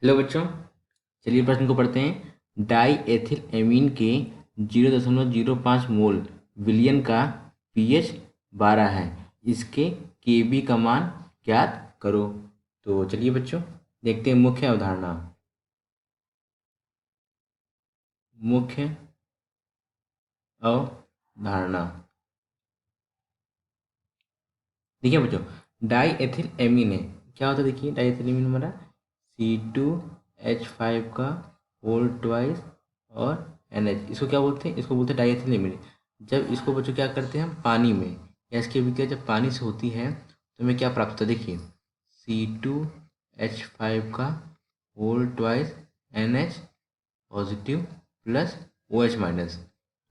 Hello बच्चों, चलिए प्रश्न को पढ़ते हैं। डाई एथिल एमीन के 0.05 मोल विलयन का पीएच 12 है। इसके केबी का मान ज्ञात करो। तो चलिए बच्चों देखते हैं मुख्य अवधारणा। मुख्य अवधारणा देखिए बच्चों, डाई एथिल एमीन है। क्या होता है देखिए, डाई एथिल एमीन हमारा C2H5 का होल ट्वाइस और NH, इसको क्या बोलते हैं? इसको बोलते हैं डाई एथिल एमीन। जब इसको बच्चों क्या करते हैं हम पानी में, या इसकी अभिक्रिया जब पानी से होती है तो हमें क्या प्राप्त होता है? देखिए C2H5 का whole twice NH positive plus OH minus.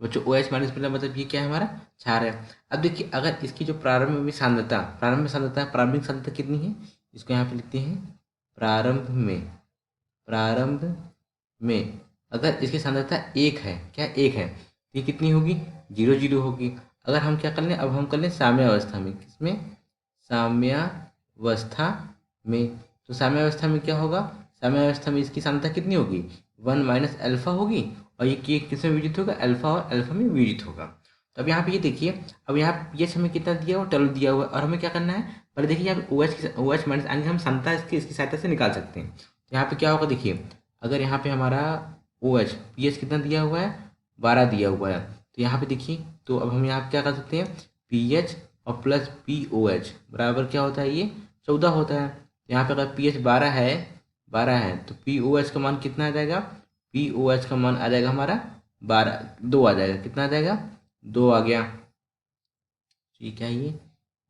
बच्चों OH माइनस मतलब ये क्या है? हमारा क्षार है। अब देखिए, अगर इसकी जो प्रारंभिक सांद्रता कितनी है? इसको यहाँ पे लिखते हैं प्रारंभ में अगर इसकी सांद्रता 1 है, क्या 1 है, तो ये कितनी होगी? 0 होगी। अगर हम क्या कर लें, अब हम कर लें साम्यावस्था में। किसमें? साम्यावस्था में। तो साम्यावस्था में क्या होगा? साम्यावस्था में इसकी सांद्रता कितनी होगी? 1 माइनस अल्फा होगी। और ये किसमें विभाजित होगा? अल्फा और अल्फा में विभाजित होगा। तो अब यहाँ पे ये देखिए, अब यहाँ पीएच हमें कितना दिया हुआ? 12 दिया हुआ है। और हमें क्या करना है? पहले देखिए यहाँ पे OH माइनस यानी हम सांद्रता इसकी सहायता से निकाल सकते हैं। तो यहाँ पे क्या होगा देखिए, अगर यहाँ पे हमारा OH पीएच कितना दिया हुआ है? 12 दिया हुआ है। तो यहाँ पे देखिए, तो अब हम यहाँ पे क्या कर सकते हैं? पीएच और प्लस POH बराबर क्या होता है? ये 14 होता है। तो यहाँ पे अगर पीएच 12 है तो POH का मान कितना आ जाएगा? POH का मान आ जाएगा हमारा 2 आ जाएगा। कितना आ जाएगा? 2 आ गया। तो ये क्या है?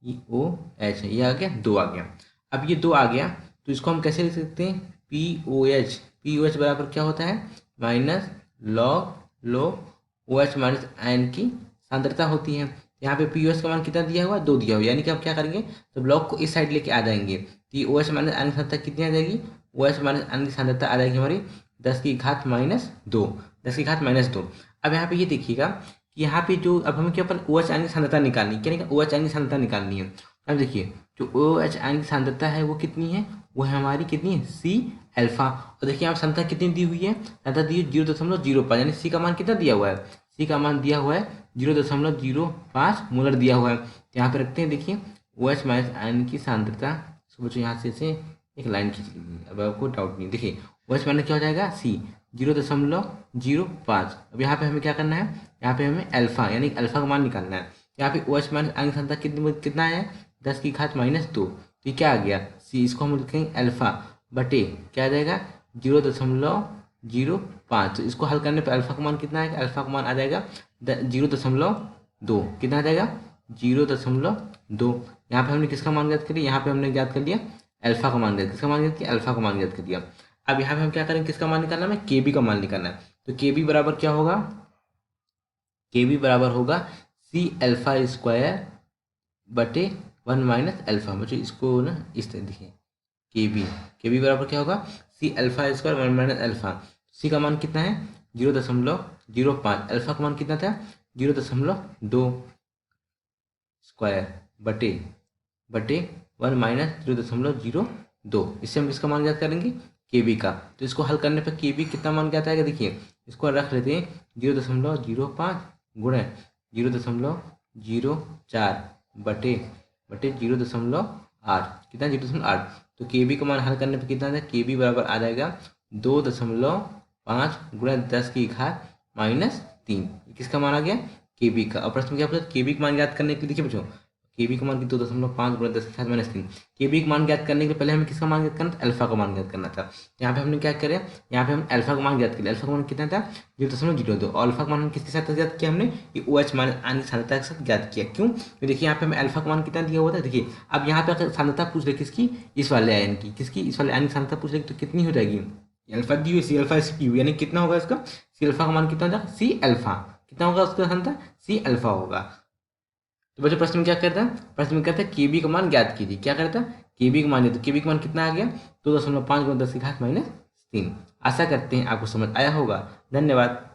ये OH है, ये आ गया 2 आ गया। अब ये 2 आ गया तो इसको हम कैसे लिख सकते हैं? POH बराबर क्या होता है? Minus log OH minus ion की सांद्रता होती है। यहाँ पे POH का मान कितना दिया हुआ? 2 दिया हुआ, यानी कि आप क्या करेंगे, तो लॉग को इस साइड लेके आ जाएंगे। तो ये OH माइनस आयन की सांद्रता कितनी आ जाएगी? OH माइनस आयन की सांद्रता आ जाएगी हमारी 10 की घात माइनस 2। 10 की घात माइनस 2। अब यहाँ पे ये देखिएगा कि यहाँ पे जो अब हमें क्या, OH आयन की सांद्रता निकालनी है। क्या निकाल? OH आयन की सांद्रता निकालनी है। अब देखिए, जो OH आयन की सांद्रता है वो कितनी है? वो है हमारी कितनी है? C alpha. और देखिए यहाँ सांद्रता कितनी दी हुई है? सांद्रता दी है 0.05, यानी C का मान कितना दिया हुआ है? C का मान दिया हुआ है 0.05 मोलर दिया हुआ है। तो यहाँ पे रखते हैं, देखिए OH माइनस आयन की सांद्रता। इसको बच्चों यहाँ से एक लाइन खींच लीजिए, अब आपको डाउट नहीं। देखिए OH माइनस क्या हो जाएगा? C 0.05। अब यहाँ पे हमें क्या करना है? यहाँ पे हमें अल्फा यानी अल्फा का मान निकालना है। यहाँ पे OH माइनस आयन की सांद्रता कितना है? 10 की घात माइनस 2। तो ये क्या आ गया? C, इसको हम लिखेंगे अल्फा बटे क्या आ जाएगा? 0.05। तो इसको हल करने पर अल्फा का मान कितना आएगा? अल्फा का मान आ जाएगा 0.2। कितना आ जाएगा? 0.2। यहाँ पे हमने किसका मान ज्ञात कर लिया? यहाँ पे हमने ज्ञात कर लिया अल्फा का मान। किसका मान ज्ञात किया? अल्फा का मान ज्ञात कर दिया। अब यहाँ पे हम क्या करेंगे? किसका मान निकालना है? केबी का मान निकालना है। तो केबी बराबर क्या होगा? केबी बराबर होगा C अल्फा स्क्वायर बटे 1 माइनस अल्फा। मुझे इसको ना इस तरह देखिए, केबी बराबर क्या होगा? C alpha square 1 minus alpha. C का मान कितना है? 0.05। अल्फा का मान कितना था? 0.2 स्क्वायर बटे बटे 1 माइनस 0.02। इससे हम इसका मान ज्ञात करेंगे केबी का। तो इसको हल करने पर केबी कितना मान ज्ञात आएगा? देखिए इसको रख लेते हैं 0.05 गुणे 0.04 बटे बटे 0.8। कितना? 0.8। तो केबी का मान हल करने पर कितना आता है? केबी बराबर आ जाएगा 2.5 गुणे 10 की घात माइनस 3। किसका मान आ गया? केबी का। और प्रश्न में क्या पूछा? केबी का मान ज्ञात करने के लिए देखिए बच्चों, केबी का मान की 2.5 गुणा 10 की घात माइनस 3। केबी का मान ज्ञात करने के लिए पहले हमें किसका मान ज्ञात करना था? अल्फा का मान ज्ञात करना था। यहाँ पे हमने क्या करें? यहाँ पे हम अल्फा का मान ज्ञात किया। अल्फा का मान कितना था? 0.02। और अल्फा का मान किसके साथ ज्ञात किया हमने? ये OH माइनस आयन की सांद्रता के साथ ज्ञात किया। क्यों? तो देखिए यहाँ पे हमें अल्फा का मान कितना दिया हुआ था। देखिए अब यहाँ पे अगर सांद्रता पूछ ले किसकी? इस वाले आयन की। किसकी? इस वाले आयन की सांद्रता पूछ ले तो कितनी हो जाएगी? अल्फा दी हुई C अल्फा SPU, यानी कितना होगा इसका? C अल्फा का मान कितना हो जाएगा? C अल्फा कितना होगा उसका सांद्रता? C अल्फा होगा। तो बच्चों प्रश्न में क्या करता है? प्रश्न में कहता है केबी का मान ज्ञात कीजिए। क्या करता है? केबी का मान। तो केबी का मान कितना आ गया? 2.5 गुणा 10 की घात माइनस 3। आशा करते हैं आपको समझ आया होगा। धन्यवाद।